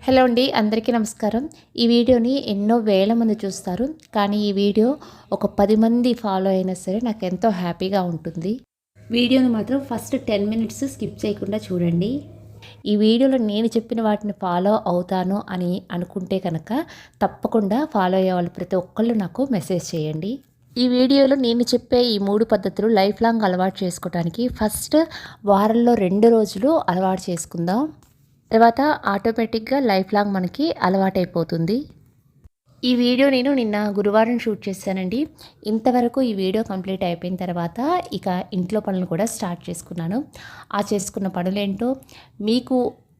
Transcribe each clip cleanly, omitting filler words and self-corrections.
Hello అండి, అందరికీ నమస్కారం. ఈ వీడియోని ఎన్నో వేల మంది చూస్తారు. కానీ ఈ వీడియో ఒక 10 మంది ఫాలో అయినా సరే నాకు ఎంతో హ్యాపీగా ఉంటుంది. వీడియోని మాత్రం ఫస్ట్ 10 మినిట్స్ స్కిప్ చేయకుండా చూడండి. ఈ వీడియోలో నేను చెప్పిన వాటిని ఫాలో అవుతాను అని అనుకుంటే కనుక తప్పకుండా ఫాలో అయ్యే వాళ్ళు ప్రతి ఒక్కళ్ళు నాకు మెసేజ్ చేయండి. ఈ వీడియోలో నేను చెప్పే ఈ 3 పద్ధతులు లైఫ్ లాంగ్ అలవాటు చేసుకోవడానికి ఫస్ట్ వారంలో 2 రోజులు అలవాటు చేసుకుందాం. తర్వాత ఆటోమేటిక్గా లైఫ్ లాంగ్ మనకి అలవాటైపోతుంది. ఈ వీడియో నేను నిన్న గురువారం షూట్ చేశానండి. ఇంతవరకు ఈ వీడియో కంప్లీట్ అయిపోయిన తర్వాత ఇక ఇంట్లో పనులు కూడా స్టార్ట్ చేసుకున్నాను. ఆ చేసుకున్న పనులేంటో మీకు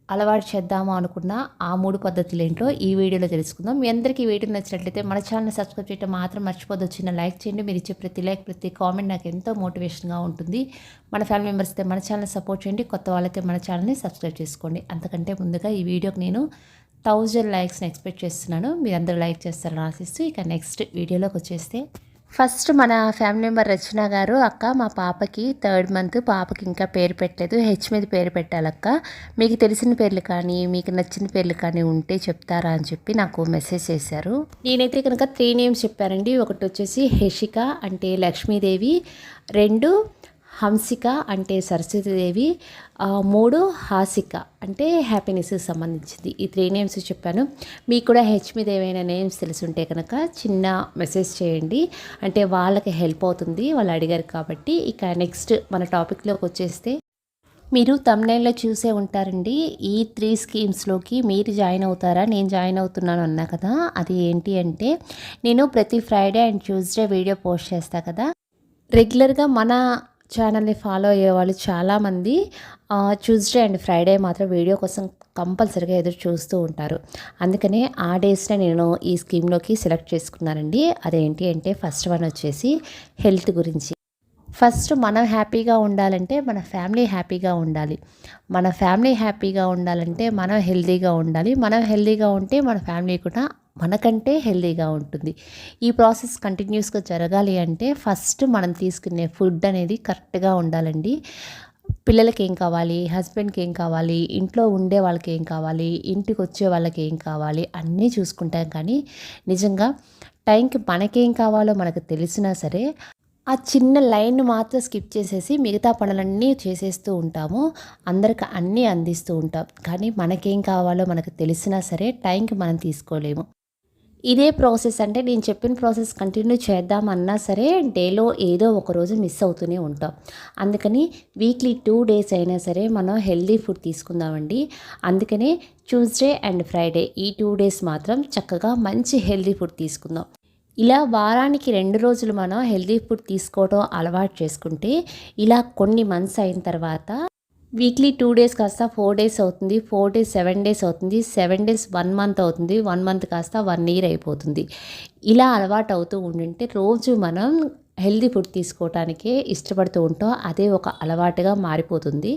అలవాటు చేద్దాము అనుకున్న ఆ 3 పద్ధతులేంటో ఈ వీడియోలో తెలుసుకుందాం. మీ అందరికీ ఈ వీడియో నచ్చినట్లయితే మన ఛానల్ని సబ్స్క్రైబ్ చేయడం మాత్రం మర్చిపోద్దు. చిన్న లైక్ చేయండి. మీరు ఇచ్చే ప్రతి లైక్ ప్రతి కామెంట్ నాకు ఎంతో మోటివేషన్గా ఉంటుంది. మన ఫ్యామిలీ మెంబర్స్ అయితే మన ఛానల్ సపోర్ట్ చేయండి. కొత్త వాళ్ళైతే మన ఛానల్ని సబ్స్క్రైబ్ చేసుకోండి. అంతకంటే ముందుగా ఈ వీడియోకి నేను 1000 లైక్స్ని ఎక్స్పెక్ట్ చేస్తున్నాను. మీరందరూ లైక్ చేస్తారని ఆశిస్తూ ఇక నెక్స్ట్ వీడియోలోకి వచ్చేస్తే ఫస్ట్ మన ఫ్యామిలీ మెంబర్ రచన గారు, అక్క మా పాపకి 3rd మంత్, పాపకి ఇంకా పేరు పెట్టలేదు, హెచ్ మీద పేరు పెట్టాలక్క, మీకు తెలిసిన పేర్లు కానీ మీకు నచ్చిన పేర్లు కానీ ఉంటే చెప్తారా అని చెప్పి నాకు మెసేజ్ చేశారు. నేనైతే కనుక 3 నేమ్స్ చెప్పానండి. ఒకటి వచ్చేసి హెషిక అంటే లక్ష్మీదేవి, 2 హంసిక అంటే సరస్వతీదేవి, 3 హాసిక అంటే హ్యాపీనెస్కి సంబంధించింది. ఈ 3 నేమ్స్ చెప్పాను. మీకు కూడా హెచ్ మీద ఏమైనా నేమ్స్ తెలుసుంటే కనుక చిన్న మెసేజ్ చేయండి, అంటే వాళ్ళకి హెల్ప్ అవుతుంది, వాళ్ళు అడిగారు కాబట్టి. ఇక నెక్స్ట్ మన టాపిక్లోకి వచ్చేస్తే మీరు తమ్నైల్లో చూసే ఉంటారండి. ఈ 3 స్కీమ్స్లోకి మీరు జాయిన్ అవుతారా, నేను జాయిన్ అవుతున్నాను అన్నా కదా. అది ఏంటి అంటే నేను ప్రతి Friday and Tuesday video post చేస్తా కదా. రెగ్యులర్గా మన ఛానల్ని ఫాలో అయ్యే వాళ్ళు చాలామంది ట్యూస్డే అండ్ ఫ్రైడే మాత్రం వీడియో కోసం కంపల్సరీగా ఎదురు చూస్తూ ఉంటారు. అందుకనే ఆ డేస్నే నేను ఈ స్కీమ్లోకి సెలెక్ట్ చేసుకున్నానండి. అదేంటి అంటే ఫస్ట్ వన్ వచ్చేసి హెల్త్ గురించి. ఫస్ట్ మనం హ్యాపీగా ఉండాలంటే మన ఫ్యామిలీ హ్యాపీగా ఉండాలి. మన ఫ్యామిలీ హ్యాపీగా ఉండాలంటే మనం హెల్తీగా ఉండాలి. మనం హెల్తీగా ఉంటే మన ఫ్యామిలీ కూడా మనకంటే హెల్తీగా ఉంటుంది. ఈ ప్రాసెస్ కంటిన్యూస్గా జరగాలి అంటే ఫస్ట్ మనం తీసుకునే ఫుడ్ అనేది కరెక్ట్గా ఉండాలండి. పిల్లలకి ఏం కావాలి, హస్బెండ్కి ఏం కావాలి, ఇంట్లో ఉండే వాళ్ళకి ఏం కావాలి, ఇంటికి వచ్చే వాళ్ళకి ఏం కావాలి అన్నీ చూసుకుంటాం. కానీ నిజంగా టైంకి మనకేం కావాలో మనకు తెలిసినా సరే ఆ చిన్న లైన్ మాత్రం స్కిప్ చేసేసి మిగతా పనులన్నీ చేసేస్తూ ఉంటాము. అందరికి అన్నీ అందిస్తూ ఉంటాం. కానీ మనకేం కావాలో మనకు తెలిసినా సరే టైంకి మనం తీసుకోలేము. ఇదే ప్రాసెస్ అంటే నేను చెప్పిన ప్రాసెస్ కంటిన్యూ చేద్దామన్నా సరే డేలో ఏదో ఒక రోజు మిస్ అవుతూనే ఉంటాం. అందుకని వీక్లీ 2 డేస్ అయినా సరే మనం హెల్దీ ఫుడ్ తీసుకుందామండి. అందుకనే ట్యూస్డే అండ్ ఫ్రైడే ఈ 2 డేస్ మాత్రం చక్కగా మంచి హెల్దీ ఫుడ్ తీసుకుందాం. ఇలా వారానికి 2 రోజులు మనం హెల్దీ ఫుడ్ తీసుకోవడం అలవాటు చేసుకుంటే ఇలా కొన్ని మంత్స్ అయిన తర్వాత వీక్లీ 2 డేస్ కాస్త 4 డేస్ అవుతుంది, 4 డేస్ 7 డేస్ అవుతుంది, 7 డేస్ 1 మంత్ అవుతుంది, 1 మంత్ కాస్త 1 ఇయర్ అయిపోతుంది. ఇలా అలవాటు అవుతూ ఉండింటే రోజు మనం హెల్దీ ఫుడ్ తీసుకోవటానికే ఇష్టపడుతూ ఉంటాం. అదే ఒక అలవాటుగా మారిపోతుంది.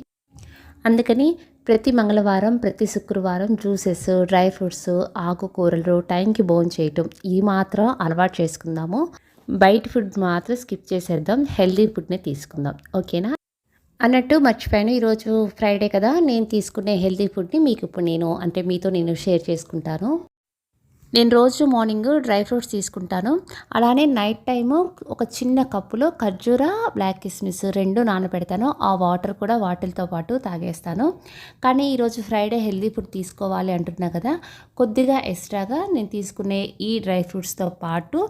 అందుకని ప్రతి మంగళవారం ప్రతి శుక్రవారం జ్యూసెస్, డ్రై ఫ్రూట్స్, ఆకుకూరలు టైంకి భోంచేయటం ఈ మాత్రం అలవాటు చేసుకుందాము. బయట ఫుడ్ మాత్రం స్కిప్ చేసేద్దాం, హెల్దీ ఫుడ్నే తీసుకుందాం. ఓకేనా? అన్నట్టు మర్చిపోయాను, ఈరోజు ఫ్రైడే కదా, నేను తీసుకునే హెల్దీ ఫుడ్ని మీకు ఇప్పుడు మీతో నేను షేర్ చేసుకుంటాను. నేను రోజు మార్నింగ్ డ్రై ఫ్రూట్స్ తీసుకుంటాను. అలానే నైట్ టైము ఒక చిన్న కప్పులో ఖర్జూర, బ్లాక్ కిస్మిస్ 2 నానబెడతాను. ఆ వాటర్ కూడా వాటితో పాటు తాగేస్తాను. కానీ ఈరోజు ఫ్రైడే హెల్దీ ఫుడ్ తీసుకోవాలి అంటున్నా కదా, కొద్దిగా ఎక్స్ట్రాగా నేను తీసుకునే ఈ డ్రై ఫ్రూట్స్తో పాటు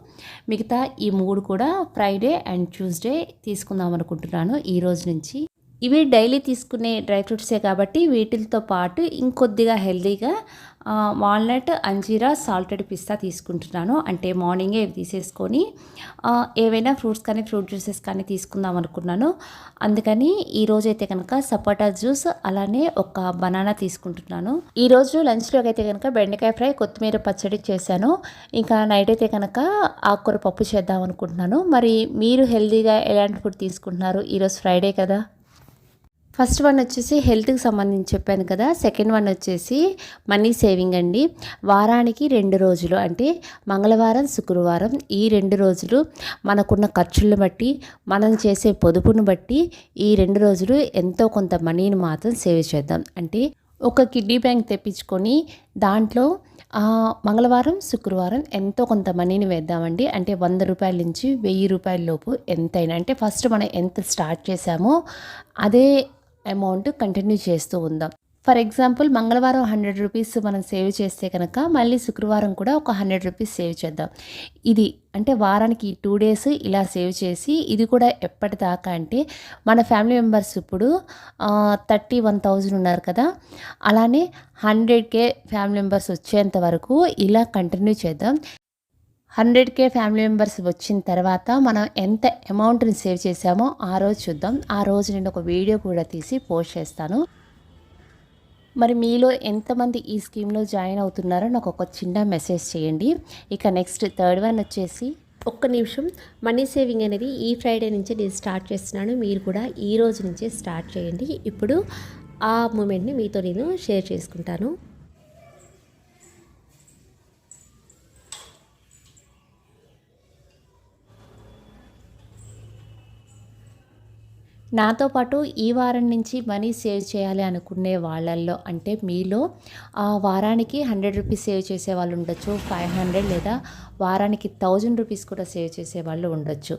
మిగతా ఈ 3 కూడా ఫ్రైడే అండ్ ట్యూస్డే తీసుకుందాం అనుకుంటున్నాను ఈ రోజు నుంచి. ఇవి డైలీ తీసుకునే డ్రై ఫ్రూట్సే కాబట్టి వీటితో పాటు ఇంకొద్దిగా హెల్దీగా వాల్నట్, అంజీరా, సాల్టెడ్ పిస్తా తీసుకుంటున్నాను. అంటే మార్నింగే ఇవి తీసేసుకొని ఏవైనా ఫ్రూట్స్ కానీ ఫ్రూట్ జ్యూసెస్ కానీ తీసుకుందాం అనుకున్నాను. అందుకని ఈరోజైతే కనుక సపోటా జ్యూస్ అలానే ఒక బనానా తీసుకుంటున్నాను. ఈరోజు లంచ్లోకి అయితే కనుక బెండకాయ ఫ్రై, కొత్తిమీర పచ్చడి చేశాను. ఇంకా నైట్ అయితే కనుక ఆకుకూర పప్పు చేద్దాం అనుకుంటున్నాను. మరి మీరు హెల్దీగా ఎలాంటి ఫుడ్ తీసుకుంటున్నారు? ఈరోజు ఫ్రైడే కదా. ఫస్ట్ వన్ వచ్చేసి హెల్త్కి సంబంధించి చెప్పాను కదా. సెకండ్ వన్ వచ్చేసి మనీ సేవింగ్ అండి. వారానికి 2 రోజులు అంటే మంగళవారం, శుక్రవారం ఈ 2 రోజులు మనకున్న ఖర్చులను బట్టి, మనం చేసే పొదుపును బట్టి ఈ 2 రోజులు ఎంతో కొంత మనీని మాత్రం సేవ్ చేద్దాం. అంటే ఒక కిడ్డీ బ్యాంక్ తెప్పించుకొని దాంట్లో మంగళవారం, శుక్రవారం ఎంతో కొంత మనీని వేద్దామండి. అంటే 100 రూపాయల నుంచి 1000 రూపాయల లోపు ఎంతైనా, అంటే ఫస్ట్ మనం ఎంత స్టార్ట్ చేసామో అదే అమౌంట్ కంటిన్యూ చేస్తూ ఉందాం. ఫర్ ఎగ్జాంపుల్ మంగళవారం 100 రూపీస్ మనం సేవ్ చేస్తే కనుక మళ్ళీ శుక్రవారం కూడా ఒక 100 రూపీస్ సేవ్ చేద్దాం. ఇది అంటే వారానికి 2 డేస్ ఇలా సేవ్ చేసి, ఇది కూడా ఎప్పటిదాకా అంటే మన ఫ్యామిలీ మెంబర్స్ ఇప్పుడు 31,000 ఉన్నారు కదా, అలానే 100K ఫ్యామిలీ మెంబర్స్ వచ్చేంత వరకు ఇలా కంటిన్యూ చేద్దాం. 100K ఫ్యామిలీ మెంబర్స్ వచ్చిన తర్వాత మనం ఎంత అమౌంట్ని సేవ్ చేసామో ఆ రోజు చూద్దాం. ఆ రోజు నేను ఒక వీడియో కూడా తీసి పోస్ట్ చేస్తాను. మరి మీలో ఎంతమంది ఈ స్కీమ్లో జాయిన్ అవుతున్నారో నాకు ఒక చిన్న మెసేజ్ చేయండి. ఇక నెక్స్ట్ థర్డ్ వన్ వచ్చేసి, ఒక్క నిమిషం, మనీ సేవింగ్ అనేది ఈ ఫ్రైడే నుంచి నేను స్టార్ట్ చేస్తున్నాను. మీరు కూడా ఈ రోజు నుంచే స్టార్ట్ చేయండి. ఇప్పుడు ఆ మూమెంట్ని మీతో నేను షేర్ చేసుకుంటాను. నాతో పాటు ఈ వారం నుంచి మనీ సేవ్ చేయాలి అనుకునే వాళ్ళల్లో, అంటే మీలో వారానికి 100 రూపీస్ సేవ్ చేసే వాళ్ళు ఉండొచ్చు, 500 లేదా వారానికి 1000 రూపీస్ కూడా సేవ్ చేసే వాళ్ళు ఉండొచ్చు.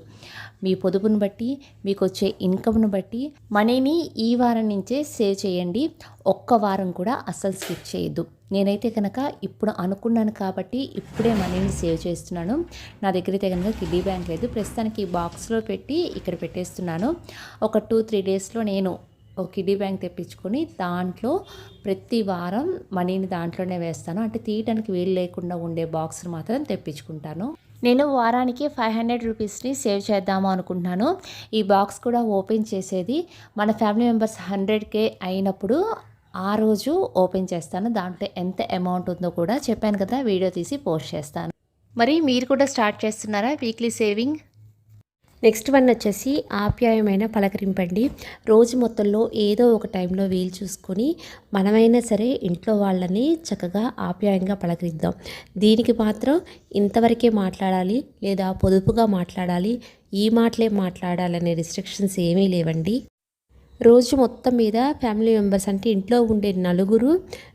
మీ పొదుపును బట్టి, మీకు వచ్చే ఇన్కమ్ను బట్టి మనీని ఈ వారం నుంచే సేవ్ చేయండి. ఒక్క వారం కూడా అస్సలు స్కిప్ చేయొద్దు. నేనైతే కనుక ఇప్పుడు అనుకున్నాను కాబట్టి ఇప్పుడే మనీని సేవ్ చేస్తున్నాను. నా దగ్గర అయితే కనుక కిడ్డీ బ్యాంక్ లేదు, ప్రస్తుతానికి బాక్స్లో పెట్టి ఇక్కడ పెట్టేస్తున్నాను. ఒక 2-3 డేస్లో నేను ఒక కిడ్డీ బ్యాంక్ తెప్పించుకొని దాంట్లో ప్రతి వారం మనీని దాంట్లోనే వేస్తాను. అంటే తీయడానికి వీలు లేకుండా ఉండే బాక్స్ని మాత్రం తెప్పించుకుంటాను. నేను వారానికి 500 రూపీస్ని సేవ్ చేద్దాము అనుకుంటున్నాను. ఈ బాక్స్ కూడా ఓపెన్ చేసేది మన ఫ్యామిలీ మెంబర్స్ 100K అయినప్పుడు ఆ రోజు ఓపెన్ చేస్తాను. దాంట్లో ఎంత అమౌంట్ ఉందో కూడా చెప్పాను కదా, వీడియో తీసి పోస్ట్ చేస్తాను. మరి మీరు కూడా స్టార్ట్ చేస్తున్నారా వీక్లీ సేవింగ్? నెక్స్ట్ వన్ వచ్చేసి ఆప్యాయమైన పలకరింపండి. రోజు మొత్తంలో ఏదో ఒక టైంలో వీలు చూసుకొని మనమైనా సరే ఇంట్లో వాళ్ళని చక్కగా ఆప్యాయంగా పలకరిద్దాం. దీనికి మాత్రం ఇంతవరకే మాట్లాడాలి లేదా పొదుపుగా మాట్లాడాలి, ఈ మాటలే మాట్లాడాలనే రిస్ట్రిక్షన్స్ ఏమీ లేవండి. రోజు మొత్తం మీద ఫ్యామిలీ మెంబర్స్ అంటే ఇంట్లో ఉండే నలుగురు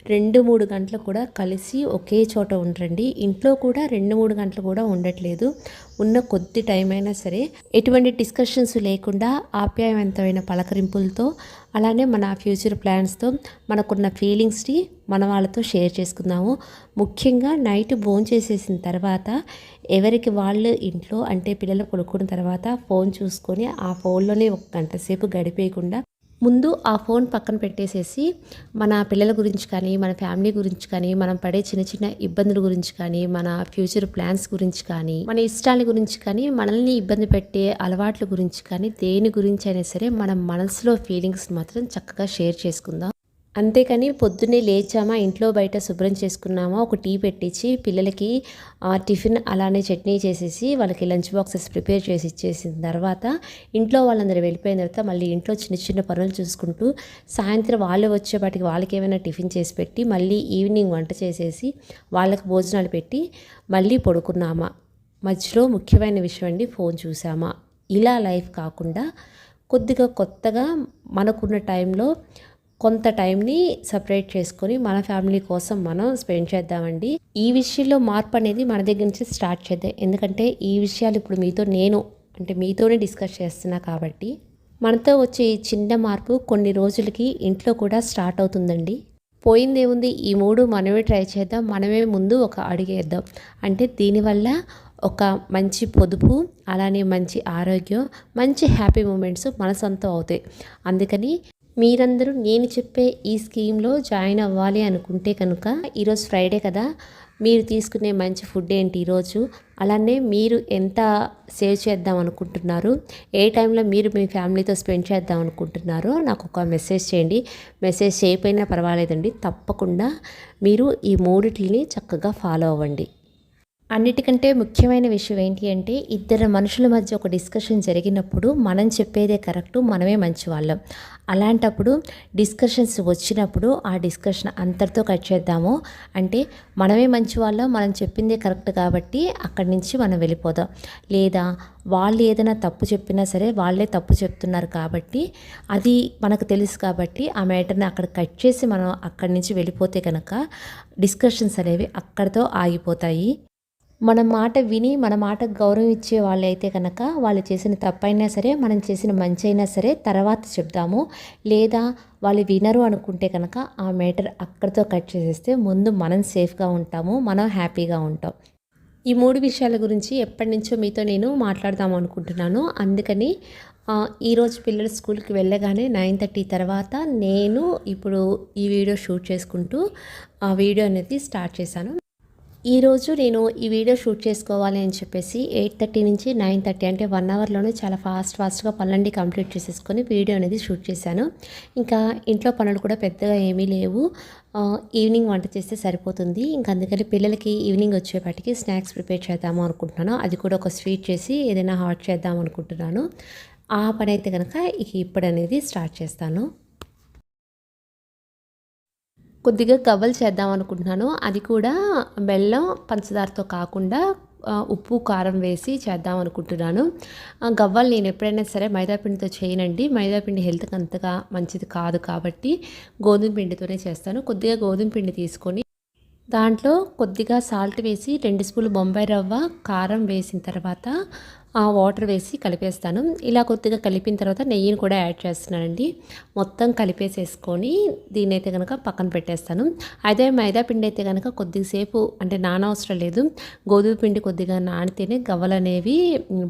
2-3 గంటలు కూడా కలిసి ఒకే చోట ఉండరండి. ఇంట్లో కూడా 2-3 గంటలు కూడా ఉండట్లేదు. ఉన్న కొద్ది టైం అయినా సరే ఎటువంటి డిస్కషన్స్ లేకుండా ఆప్యాయవంతమైన పలకరింపులతో, అలానే మన ఫ్యూచర్ ప్లాన్స్తో, మనకున్న ఫీలింగ్స్ని మన వాళ్ళతో షేర్ చేసుకుందాము. ముఖ్యంగా నైట్ భోంచేసేసిన తర్వాత ఎవరికి వాళ్ళు ఇంట్లో, అంటే పిల్లలు పడుకున్న తర్వాత ఫోన్ చూసుకొని ఆ ఫోన్లోనే 1 గంట సేపు గడిపేయకుండా ముందు ఆ ఫోన్ పక్కన పెట్టేసేసి మన పిల్లల గురించి కానీ, మన ఫ్యామిలీ గురించి కానీ, మనం పడే చిన్న చిన్న ఇబ్బందుల గురించి కానీ, మన ఫ్యూచర్ ప్లాన్స్ గురించి కానీ, మన ఇష్టాల గురించి కానీ, మనల్ని ఇబ్బంది పెట్టే అలవాట్ల గురించి కానీ, దేని గురించి అయినా సరే మన మనసులో ఫీలింగ్స్ మాత్రం చక్కగా షేర్ చేసుకుందాం. అంతేకాని పొద్దున్నే లేచామా, ఇంట్లో బయట శుభ్రం చేసుకున్నామా, ఒక టీ పెట్టించి పిల్లలకి టిఫిన్ అలానే చట్నీ చేసేసి వాళ్ళకి లంచ్ బాక్సెస్ ప్రిపేర్ చేసి ఇచ్చేసిన తర్వాత ఇంట్లో వాళ్ళందరూ వెళ్ళిపోయిన తర్వాత మళ్ళీ ఇంట్లో చిన్న చిన్న పనులు చూసుకుంటూ సాయంత్రం వాళ్ళు వచ్చేపాటికి వాళ్ళకి ఏమైనా టిఫిన్ చేసి పెట్టి మళ్ళీ ఈవినింగ్ వంట చేసేసి వాళ్ళకి భోజనాలు పెట్టి మళ్ళీ పడుకున్నామా, మధ్యలో ముఖ్యమైన విషయం అండి ఫోన్ చూసామా, ఇలా లైఫ్ కాకుండా కొద్దిగా కొత్తగా మనకున్న టైంలో కొంత టైంని సపరేట్ చేసుకొని మన ఫ్యామిలీ కోసం మనం స్పెండ్ చేద్దామండి. ఈ విషయంలో మార్పు అనేది మన దగ్గర నుంచి స్టార్ట్ చేద్దాం. ఎందుకంటే ఈ విషయాలు ఇప్పుడు మీతోనే డిస్కస్ చేస్తున్నా కాబట్టి మనతో వచ్చే ఈ చిన్న మార్పు కొన్ని రోజులకి ఇంట్లో కూడా స్టార్ట్ అవుతుందండి. పోయిందేముంది, ఈ 3 మనమే ట్రై చేద్దాం, మనమే ముందు ఒక అడుగేద్దాం. అంటే దీనివల్ల ఒక మంచి పొదుపు, అలానే మంచి ఆరోగ్యం, మంచి హ్యాపీ మూమెంట్స్ మన సొంతం అవుతాయి. అందుకని మీరందరూ నేను చెప్పే ఈ స్కీమ్లో జాయిన్ అవ్వాలి అనుకుంటే కనుక, ఈరోజు ఫ్రైడే కదా, మీరు తీసుకునే మంచి ఫుడ్ ఏంటి ఈరోజు, అలానే మీరు ఎంత సేవ్ చేద్దాం అనుకుంటున్నారు, ఏ టైంలో మీరు మీ ఫ్యామిలీతో స్పెండ్ చేద్దాం అనుకుంటున్నారో నాకు ఒక మెసేజ్ చేయండి. మెసేజ్ చేయకపోయినా పర్వాలేదండి, తప్పకుండా మీరు ఈ 3 చక్కగా ఫాలో అవ్వండి. అన్నిటికంటే ముఖ్యమైన విషయం ఏంటి అంటే ఇద్దరు మనుషుల మధ్య ఒక డిస్కషన్ జరిగినప్పుడు మనం చెప్పేదే కరెక్టు, మనమే మంచివాళ్ళం. అలాంటప్పుడు డిస్కషన్స్ వచ్చినప్పుడు ఆ డిస్కషన్ అంతటితో కట్ చేద్దాము. అంటే మనమే మంచివాళ్ళం, మనం చెప్పిందే కరెక్ట్ కాబట్టి అక్కడి నుంచి మనం వెళ్ళిపోదాం. లేదా వాళ్ళు ఏదైనా తప్పు చెప్పినా సరే వాళ్ళే తప్పు చెప్తున్నారు కాబట్టి అది మనకు తెలుసు కాబట్టి ఆ మ్యాటర్ని అక్కడ కట్ చేసి మనం అక్కడి నుంచి వెళ్ళిపోతే కనుక డిస్కషన్స్ అనేవి అక్కడితో ఆగిపోతాయి. మన మాట విని మన మాటకు గౌరవం ఇచ్చే వాళ్ళైతే కనుక వాళ్ళు చేసిన తప్పైనా సరే మనం చేసిన మంచి అయినా సరే తర్వాత చెప్దాము. లేదా వాళ్ళు వినరు అనుకుంటే కనుక ఆ మ్యాటర్ అక్కడితో కట్ చేసేస్తే ముందు మనం సేఫ్గా ఉంటాము, మనం హ్యాపీగా ఉంటాం. ఈ 3 విషయాల గురించి ఎప్పటినుంచో మీతో నేను మాట్లాడదాం అనుకుంటున్నాను. అందుకని ఈరోజు పిల్లలు స్కూల్కి వెళ్ళగానే 9:30 తర్వాత నేను ఇప్పుడు ఈ వీడియో షూట్ చేసుకుంటూ ఆ వీడియో అనేది స్టార్ట్ చేశాను. ఈరోజు నేను ఈ వీడియో షూట్ చేసుకోవాలి అని చెప్పేసి 8:30 నుంచి 9:30 అంటే 1 అవర్లోనే చాలా ఫాస్ట్గా పనులన్నీ కంప్లీట్ చేసేసుకొని వీడియో అనేది షూట్ చేశాను. ఇంకా ఇంట్లో పనులు కూడా పెద్దగా ఏమీ లేవు. ఈవినింగ్ వంట చేస్తే సరిపోతుంది. ఇంకా అందుకని పిల్లలకి ఈవినింగ్ వచ్చేపాటికి స్నాక్స్ ప్రిపేర్ చేద్దాము అనుకుంటున్నాను. అది కూడా ఒక స్వీట్ చేసి ఏదైనా హాట్ చేద్దాం అనుకుంటున్నాను. ఆ పని అయితే కనుక ఇప్పుడు అనేది స్టార్ట్ చేస్తాను. కొద్దిగా గవ్వలు చేద్దాం అనుకుంటున్నాను. అది కూడా బెల్లం, పంచదారతో కాకుండా ఉప్పు, కారం వేసి చేద్దాం అనుకుంటున్నాను. గవ్వలు నేను ఎప్పుడైనా సరే మైదాపిండితో చేయనండి. మైదాపిండి హెల్త్కి అంతగా మంచిది కాదు కాబట్టి గోధుమ పిండితోనే చేస్తాను. కొద్దిగా గోధుమ పిండి తీసుకొని దాంట్లో కొద్దిగా సాల్ట్ వేసి 2 స్పూన్లు బొంబాయి రవ్వ, కారం వేసిన తర్వాత వాటర్ వేసి కలిపేస్తాను. ఇలా కొద్దిగా కలిపిన తర్వాత నెయ్యిని కూడా యాడ్ చేస్తున్నానండి. మొత్తం కలిపేసేసుకొని దీన్నైతే కనుక పక్కన పెట్టేస్తాను. అదే మైదా పిండి అయితే కనుక కొద్దిసేపు అంటే నానవసరం లేదు. గోధుమ పిండి కొద్దిగా నానితేనే గవ్వలు అనేవి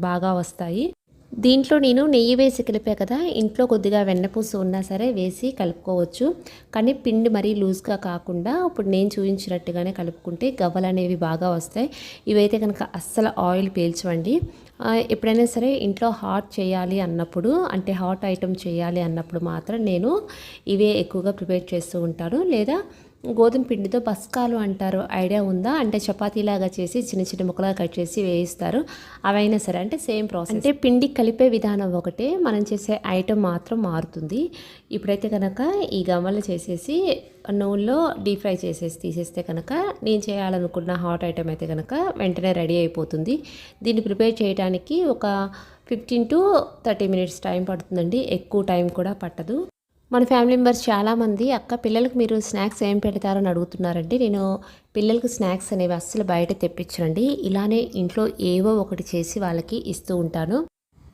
బాగా వస్తాయి. దీంట్లో నేను నెయ్యి వేసి కలిపా కదా, ఇంట్లో కొద్దిగా వెన్నపూస ఉన్నా సరే వేసి కలుపుకోవచ్చు. కానీ పిండి మరీ లూజ్గా కాకుండా ఇప్పుడు నేను చూపించినట్టుగానే కలుపుకుంటే గవ్వలు అనేవి బాగా వస్తాయి. ఇవైతే కనుక అస్సలు ఆయిల్ పీల్చవండి. ఎప్పుడైనా సరే ఇంట్లో హాట్ చేయాలి అన్నప్పుడు అంటే హాట్ ఐటమ్ చేయాలి అన్నప్పుడు మాత్రం నేను ఇవే ఎక్కువగా ప్రిపేర్ చేస్తూ ఉంటాను. లేదా గోధుమ పిండితో బస్కాలు అంటారు, ఐడియా ఉందా? అంటే చపాతీలాగా చేసి చిన్న చిన్న ముక్కలుగా కట్ చేసి వేయిస్తారు. అవైనా సరే అంటే సేమ్ ప్రాసెస్. అంటే పిండి కలిపే విధానం ఒకటే, మనం చేసే ఐటమ్ మాత్రం మారుతుంది. ఇప్పుడైతే కనుక ఈ గవ్వలు చేసేసి నూనెలో డీప్ ఫ్రై చేసేసి తీసేస్తే కనుక నేను చేయాలనుకున్న హాట్ ఐటమ్ అయితే కనుక వెంటనే రెడీ అయిపోతుంది. దీన్ని ప్రిపేర్ చేయడానికి ఒక 15 to 30 మినిట్స్ టైం పడుతుందండి. ఎక్కువ టైం కూడా పట్టదు. మన ఫ్యామిలీ మెంబర్స్ చాలామంది అక్క పిల్లలకు మీరు స్నాక్స్ ఏం పెడతారని అడుగుతున్నారండి. నేను పిల్లలకు స్నాక్స్ అనేవి అస్సలు బయట తెప్పించనండి. ఇలానే ఇంట్లో ఏవో ఒకటి చేసి వాళ్ళకి ఇస్తూ ఉంటాను.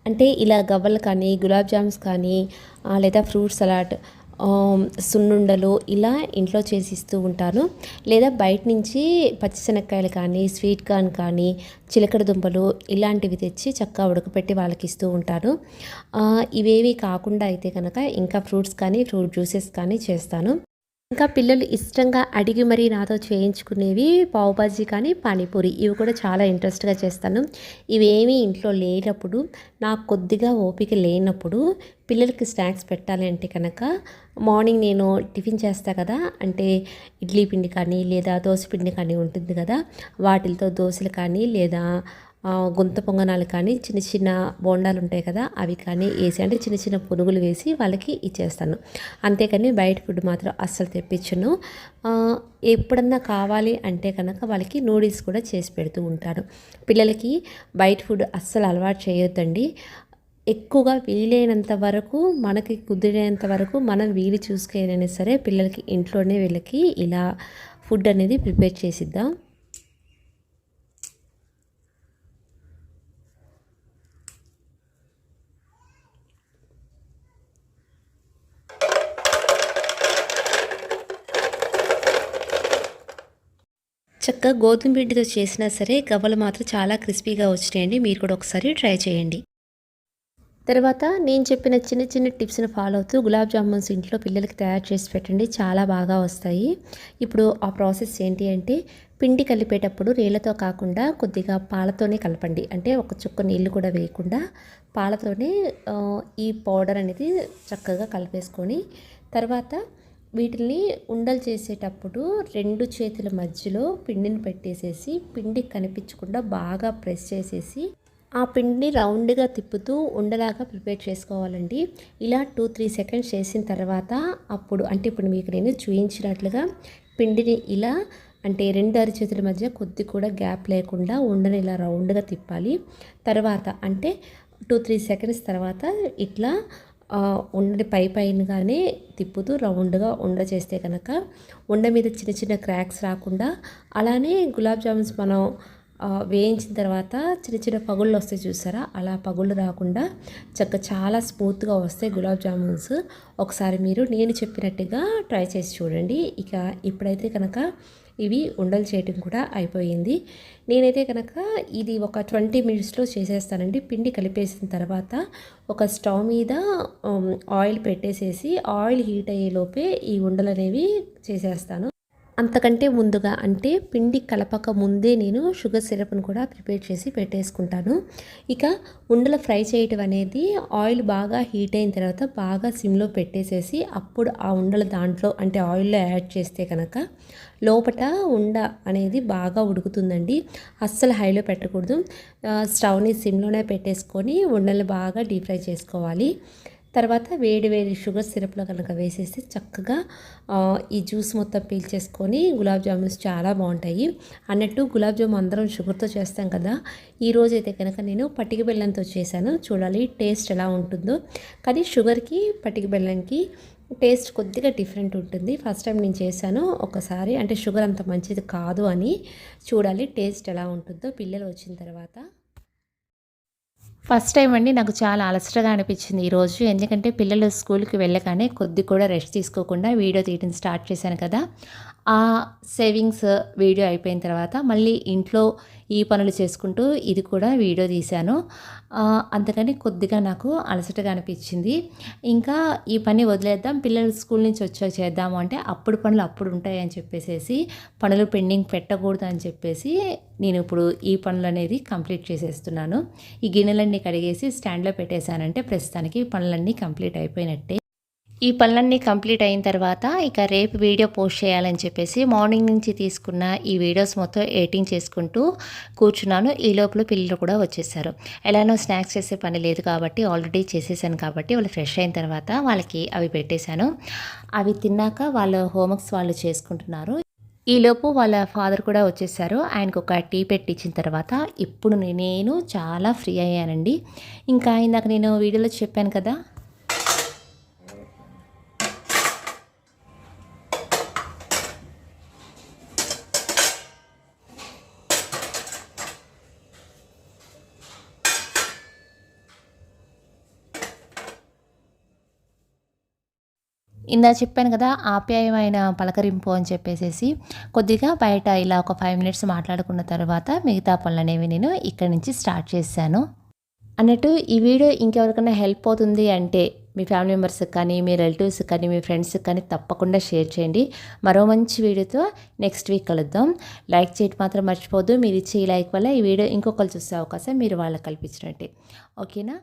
అంటే ఇలా గవ్వలు కానీ, గులాబ్ జామ్స్ కానీ, లేదా ఫ్రూట్ సలాడ్, సున్నుండలు ఇలా ఇంట్లో చేసి ఇస్తూ ఉంటాను. లేదా బయట నుంచి పచ్చిశనక్కాయలు కానీ, స్వీట్ కార్న్ కానీ, చిలకడ దుంపలు ఇలాంటివి తెచ్చి చక్కగా ఉడకపెట్టి వాళ్ళకి ఇస్తూ ఉంటాను. ఇవేవి కాకుండా అయితే కనుక ఇంకా ఫ్రూట్స్ కానీ, ఫ్రూట్ జ్యూసెస్ కానీ చేస్తాను. ఇంకా పిల్లలు ఇష్టంగా అడిగి మరీ నాతో చేయించుకునేవి పావుబాజీ కానీ, పానీపూరి ఇవి కూడా చాలా ఇంట్రెస్ట్గా చేస్తాను. ఇవేమీ ఇంట్లో లేనప్పుడు, నాకు కొద్దిగా ఓపిక లేనప్పుడు పిల్లలకి స్నాక్స్ పెట్టాలి అంటే కనుక మార్నింగ్ నేను టిఫిన్ చేస్తా కదా, అంటే ఇడ్లీ పిండి కానీ లేదా దోశ పిండి కానీ ఉంటుంది కదా, వాటితో దోశలు కానీ లేదా గుంత పొంగనాలు కానీ చిన్న చిన్న బోండాలు ఉంటాయి కదా అవి కానీ వేసి అంటే చిన్న చిన్న పునుగులు వేసి వాళ్ళకి ఇచ్చేస్తాను. అంతేకాని బయట ఫుడ్ మాత్రం అస్సలు తెప్పించను. ఎప్పుడన్నా కావాలి అంటే కనుక వాళ్ళకి నూడిల్స్ కూడా చేసి పెడుతూ ఉంటాను. పిల్లలకి బయట ఫుడ్ అస్సలు అలవాటు చేయొద్దండి. ఎక్కువగా వీలైనంత వరకు మనకి కుదిరేంత వరకు మనం వీలు చూసుకైనా సరే పిల్లలకి ఇంట్లోనే వీళ్ళకి ఇలా ఫుడ్ అనేది ప్రిపేర్ చేసిద్దాం. చక్కగా గోధుమ పిండితో చేసినా సరే గవ్వలు మాత్రం చాలా క్రిస్పీగా వచ్చినాయండి. మీరు కూడా ఒకసారి ట్రై చేయండి. తర్వాత నేను చెప్పిన చిన్న చిన్న టిప్స్ని ఫాలో అవుతూ గులాబ్ జామున్స్ ఇంట్లో పిల్లలకి తయారు చేసి పెట్టండి, చాలా బాగా వస్తాయి. ఇప్పుడు ఆ ప్రాసెస్ ఏంటి అంటే పిండి కలిపేటప్పుడు నీళ్ళతో కాకుండా కొద్దిగా పాలతోనే కలపండి. అంటే ఒక చుక్క నీళ్ళు కూడా వేయకుండా పాలతోనే ఈ పౌడర్ అనేది చక్కగా కలిపేసుకొని తర్వాత వీటిని ఉండలు చేసేటప్పుడు 2 చేతుల మధ్యలో పిండిని పెట్టేసేసి పిండి కనిపించకుండా బాగా ప్రెస్ చేసేసి ఆ పిండిని రౌండ్గా తిప్పుతూ ఉండలాగా ప్రిపేర్ చేసుకోవాలండి. ఇలా 2-3 సెకండ్స్ చేసిన తర్వాత అప్పుడు అంటే ఇప్పుడు మీకు నేను చూపించినట్లుగా పిండిని ఇలా అంటే 2 అరచేతుల మధ్య కొద్ది కూడా గ్యాప్ లేకుండా ఉండని ఇలా రౌండ్గా తిప్పాలి. తర్వాత అంటే 2-3 సెకండ్స్ తర్వాత ఇట్లా ఉండని పైనగానే తిప్పుతూ రౌండ్గా ఉండ చేస్తే కనుక ఉండ మీద చిన్న చిన్న క్రాక్స్ రాకుండా, అలానే గులాబ్ జామున్స్ మనం వేయించిన తర్వాత చిన్న చిన్న పగుళ్ళు వస్తాయి చూసారా, అలా పగుళ్ళు రాకుండా చాలా స్మూత్గా వస్తాయి గులాబ్ జామున్స్. ఒకసారి మీరు నేను చెప్పినట్టుగా ట్రై చేసి చూడండి. ఇక ఇప్పుడైతే కనుక ఇవి ఉండలు చేయడం కూడా అయిపోయింది. నేనైతే కనుక ఇది ఒక 20 మినిట్స్లో చేసేస్తానండి. పిండి కలిపేసిన తర్వాత ఒక స్టవ్ మీద ఆయిల్ పెట్టేసేసి ఆయిల్ హీట్ అయ్యేలోపే ఈ ఉండలు అనేవి చేసేస్తాను. అంతకంటే ముందుగా అంటే పిండి కలపక ముందే నేను షుగర్ సిరప్ను కూడా ప్రిపేర్ చేసి పెట్టేసుకుంటాను. ఇక ఉండలు ఫ్రై చేయటం అనేది ఆయిల్ బాగా హీట్ అయిన తర్వాత బాగా సిమ్లో పెట్టేసేసి అప్పుడు ఆ ఉండలు దాంట్లో అంటే ఆయిల్లో యాడ్ చేస్తే కనుక లోపట ఉండ అనేది బాగా ఉడుకుతుందండి. అస్సలు హైలో పెట్టకూడదు. స్టవ్ని సిమ్లోనే పెట్టేసుకొని ఉండలు బాగా డీప్ ఫ్రై చేసుకోవాలి. తర్వాత వేడి షుగర్ సిరప్లో కనుక వేసేసి చక్కగా ఈ జ్యూస్ మొత్తం పీల్చేసుకొని గులాబ్ జామున్స్ చాలా బాగుంటాయి. అన్నట్టు గులాబ్ జామున్ అందరం షుగర్తో చేస్తాం కదా, ఈరోజు అయితే కనుక నేను పటిక బెల్లంతో చేశాను. చూడాలి టేస్ట్ ఎలా ఉంటుందో. కానీ షుగర్కి పటిక బెల్లంకి టేస్ట్ కొద్దిగా డిఫరెంట్ ఉంటుంది. ఫస్ట్ టైం నేను చేశాను ఒకసారి, అంటే షుగర్ అంత మంచిది కాదు అని. చూడాలి టేస్ట్ ఎలా ఉంటుందో పిల్లలు వచ్చిన తర్వాత. ఫస్ట్ టైం అండి నాకు చాలా అలసటగా అనిపించింది ఈరోజు. ఎందుకంటే పిల్లలు స్కూల్కి వెళ్ళగానే కొద్ది కూడా రెస్ట్ తీసుకోకుండా వీడియో తీయడం స్టార్ట్ చేశాను కదా. ఆ సేవింగ్స్ వీడియో అయిపోయిన తర్వాత మళ్ళీ ఇంట్లో ఈ పనులు చేసుకుంటూ ఇది కూడా వీడియో తీశాను. అందుకని కొద్దిగా నాకు అలసటగా అనిపించింది. ఇంకా ఈ పని వదిలేద్దాం, పిల్లలు స్కూల్ నుంచి వచ్చాక చేద్దాము అంటే అప్పుడు పనులు అప్పుడు ఉంటాయని చెప్పేసి పనులు పెండింగ్ పెట్టకూడదు అని చెప్పేసి నేను ఇప్పుడు ఈ పనులు అనేది కంప్లీట్ చేసేస్తున్నాను. ఈ గిన్నెలన్నీ కడిగేసి స్టాండ్లో పెట్టేశానంటే ప్రస్తుతానికి పనులన్నీ కంప్లీట్ అయిపోయినట్టే. ఈ పనులన్నీ కంప్లీట్ అయిన తర్వాత ఇక రేపు వీడియో పోస్ట్ చేయాలని చెప్పేసి మార్నింగ్ నుంచి తీసుకున్న ఈ వీడియోస్ మొత్తం ఎడిటింగ్ చేసుకుంటూ కూర్చున్నాను. ఈ లోపల పిల్లలు కూడా వచ్చేసారు. ఎలానో స్నాక్స్ చేసే పని లేదు కాబట్టి ఆల్రెడీ చేసేసాను కాబట్టి వాళ్ళు ఫ్రెష్ అయిన తర్వాత వాళ్ళకి అవి పెట్టేశాను. అవి తిన్నాక వాళ్ళ హోంవర్క్స్ వాళ్ళు చేసుకుంటున్నారు. ఈలోపు వాళ్ళ ఫాదర్ కూడా వచ్చేసారు. ఆయనకు ఒక టీ పెట్టించిన తర్వాత ఇప్పుడు నేను చాలా ఫ్రీ అయ్యానండి. ఇంకా ఇందాక నేను వీడియోలో చెప్పాను కదా, చెప్పాను కదా ఆప్యాయమైన పలకరింపు అని చెప్పేసి కొద్దిగా బయట ఇలా ఒక 5 మినిట్స్ మాట్లాడుకున్న తర్వాత మిగతా పనులు అనేవి నేను ఇక్కడి నుంచి స్టార్ట్ చేశాను. అన్నట్టు ఈ వీడియో ఇంకెవరికైనా హెల్ప్ అవుతుంది అంటే మీ ఫ్యామిలీ మెంబర్స్కి కానీ, మీ రిలేటివ్స్కి కానీ, మీ ఫ్రెండ్స్కి కానీ తప్పకుండా షేర్ చేయండి. మరో మంచి వీడియోతో నెక్స్ట్ వీక్ కలుద్దాం. లైక్ చేయడం మాత్రం మర్చిపోవద్దు. మీరు ఇచ్చే ఈ లైక్ వల్ల ఈ వీడియో ఇంకొకరు చూసే అవకాశం మీరు వాళ్ళకి కల్పించినట్టే. ఓకేనా?